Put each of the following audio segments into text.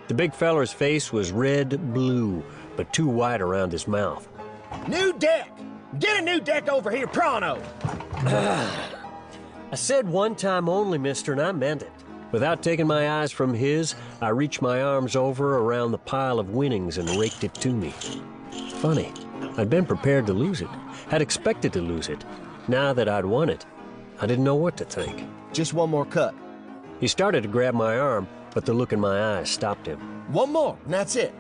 The big feller's face was red-blue, but too wide around his mouth. New deck! Get a new deck over here, pronto! I said one time only, mister, and I meant it. Without taking my eyes from his, I reached my arms over around the pile of winnings and raked it to me. Funny, I'd been prepared to lose it, had expected to lose it. Now that I'd won it, I didn't know what to think. Just one more cut. He started to grab my arm, but the look in my eyes stopped him. One more, and that's it.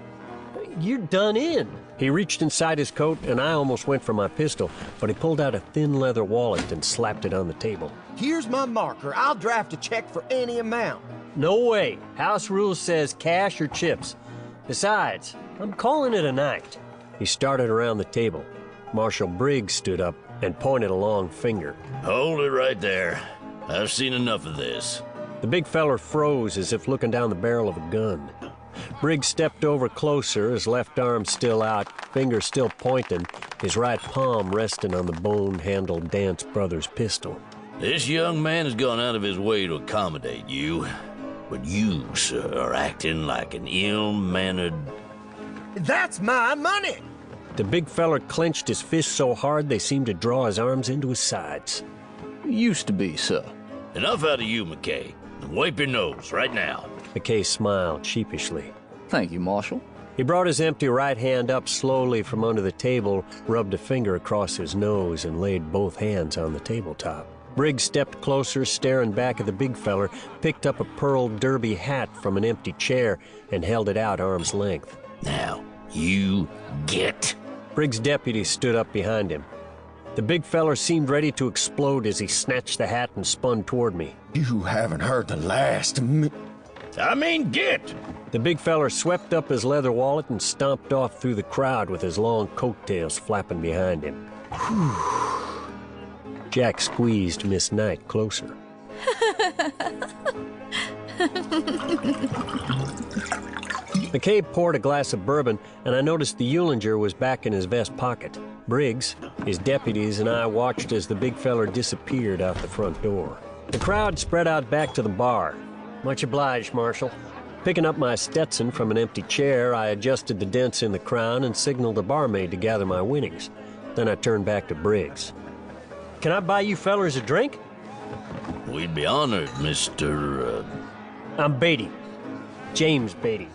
You're done in. He reached inside his coat, and I almost went for my pistol, but he pulled out a thin leather wallet and slapped it on the table. Here's my marker. I'll draft a check for any amount. No way. House rules says cash or chips. Besides, I'm calling it a night. He started around the table. Marshal Briggs stood up and pointed a long finger. Hold it right there. I've seen enough of this. The big feller froze as if looking down the barrel of a gun. Briggs stepped over closer, his left arm still out, finger still pointing, his right palm resting on the bone-handled Dance Brothers pistol. This young man has gone out of his way to accommodate you, but you, sir, are acting like an ill-mannered... That's my money! The big feller clenched his fists so hard they seemed to draw his arms into his sides. Used to be, sir. Enough out of you, McKay. And wipe your nose right now. McKay smiled sheepishly. Thank you, Marshal. He brought his empty right hand up slowly from under the table, rubbed a finger across his nose, and laid both hands on the tabletop. Briggs stepped closer, staring back at the big feller, picked up a pearl derby hat from an empty chair, and held it out arm's length. Now, you get. Briggs' deputy stood up behind him. The big feller seemed ready to explode as he snatched the hat and spun toward me. You haven't heard the last I mean, get! The big feller swept up his leather wallet and stomped off through the crowd with his long coattails flapping behind him. Jack squeezed Miss Knight closer. McCabe poured a glass of bourbon, and I noticed the Eulinger was back in his vest pocket. Briggs, his deputies, and I watched as the big feller disappeared out the front door. The crowd spread out back to the bar. Much obliged, Marshal. Picking up my Stetson from an empty chair, I adjusted the dents in the crown and signaled the barmaid to gather my winnings. Then I turned back to Briggs. Can I buy you fellers a drink? We'd be honored, Mr. I'm Beatty. James Beatty.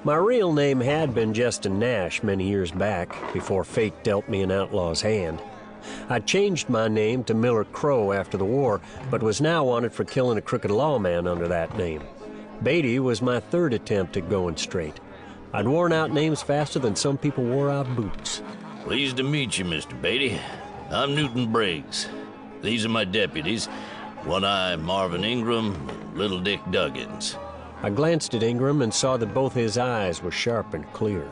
My real name had been Justin Nash many years back, before fate dealt me an outlaw's hand. I changed my name to Miller Crow after the war, but was now wanted for killing a crooked lawman under that name. Beatty was my third attempt at going straight. I'd worn out names faster than some people wore out boots. Pleased to meet you, Mr. Beatty. I'm Newton Briggs. These are my deputies, One-Eye Marvin Ingram, and Little Dick Duggins. I glanced at Ingram and saw that both his eyes were sharp and clear.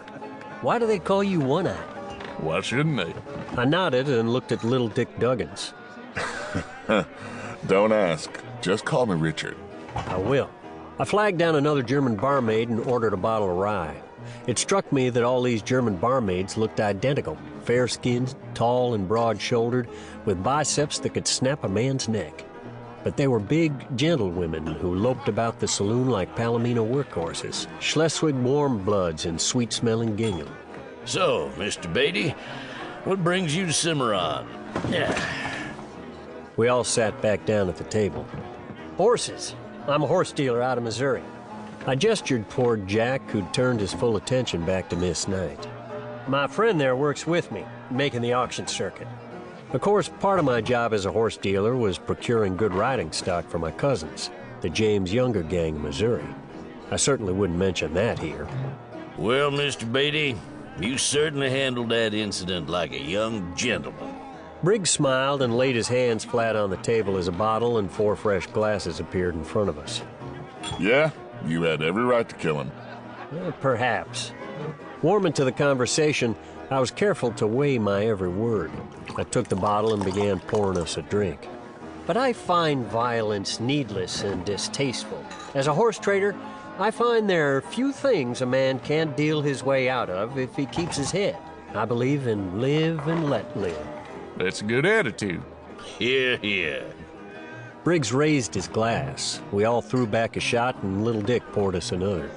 Why do they call you One-Eye? Why shouldn't they? I nodded and looked at Little Dick Duggins. Don't ask. Just call me Richard. I will. I flagged down another German barmaid and ordered a bottle of rye. It struck me that all these German barmaids looked identical, fair-skinned, tall and broad-shouldered, with biceps that could snap a man's neck. But they were big, gentle women who loped about the saloon like Palomino workhorses, Schleswig warm bloods and sweet-smelling gingham. So, Mr. Beatty, what brings you to Cimarron? We all sat back down at the table. Horses. I'm a horse dealer out of Missouri. I gestured toward Jack, who'd turned his full attention back to Miss Knight. My friend there works with me, making the auction circuit. Of course, part of my job as a horse dealer was procuring good riding stock for my cousins, the James Younger gang of Missouri. I certainly wouldn't mention that here. Well, Mr. Beatty, you certainly handled that incident like a young gentleman. Briggs smiled and laid his hands flat on the table as a bottle and 4 fresh glasses appeared in front of us. Yeah, you had every right to kill him. Perhaps. Warming to the conversation, I was careful to weigh my every word. I took the bottle and began pouring us a drink. But I find violence needless and distasteful. As a horse trader, I find there are few things a man can't deal his way out of if he keeps his head. I believe in live and let live. That's a good attitude. Hear, hear. Briggs raised his glass. We all threw back a shot, and Little Dick poured us another.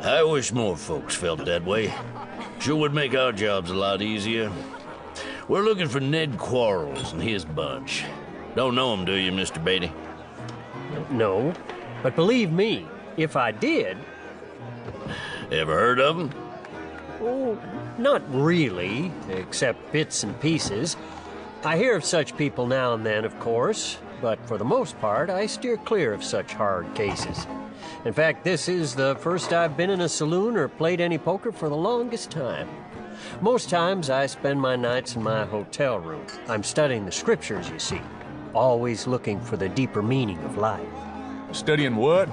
I wish more folks felt that way. Sure would make our jobs a lot easier. We're looking for Ned Quarles and his bunch. Don't know him, do you, Mr. Beatty? No, but believe me, if I did... Ever heard of him? Oh, not really, except bits and pieces. I hear of such people now and then, of course, but for the most part, I steer clear of such hard cases. In fact, this is the first I've been in a saloon or played any poker for the longest time. Most times, I spend my nights in my hotel room. I'm studying the scriptures, you see, always looking for the deeper meaning of life. Studying what?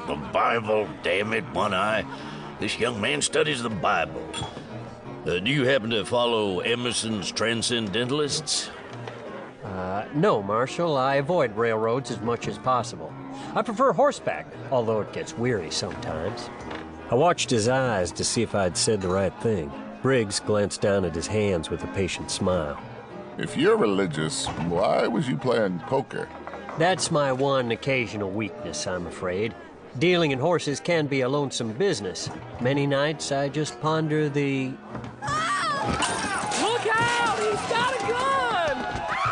The Bible, damn it, One Eye. This young man studies the Bible. Do you happen to follow Emerson's Transcendentalists? No, Marshal. I avoid railroads as much as possible. I prefer horseback, although it gets weary sometimes. I watched his eyes to see if I'd said the right thing. Briggs glanced down at his hands with a patient smile. If you're religious, why was you playing poker? That's my one occasional weakness, I'm afraid. Dealing in horses can be a lonesome business. Many nights I just ponder the... Look out! He's got a gun!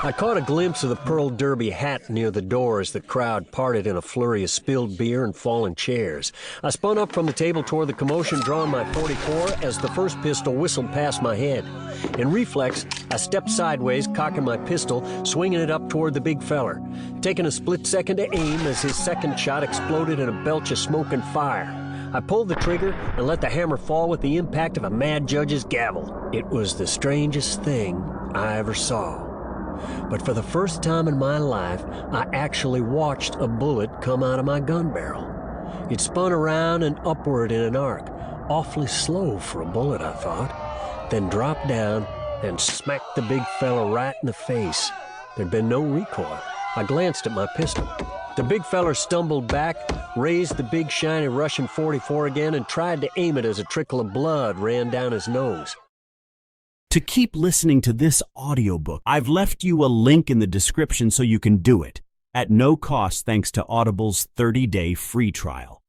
I caught a glimpse of the Pearl Derby hat near the door as the crowd parted in a flurry of spilled beer and fallen chairs. I spun up from the table toward the commotion, drawing my .44 as the first pistol whistled past my head. In reflex, I stepped sideways, cocking my pistol, swinging it up toward the big feller, taking a split second to aim as his second shot exploded in a belch of smoke and fire. I pulled the trigger and let the hammer fall with the impact of a mad judge's gavel. It was the strangest thing I ever saw. But for the first time in my life, I actually watched a bullet come out of my gun barrel. It spun around and upward in an arc, awfully slow for a bullet, I thought, then dropped down and smacked the big fella right in the face. There'd been no recoil. I glanced at my pistol. The big feller stumbled back, raised the big shiny Russian .44 again, and tried to aim it as a trickle of blood ran down his nose. To keep listening to this audiobook, I've left you a link in the description so you can do it, at no cost thanks to Audible's 30-day free trial.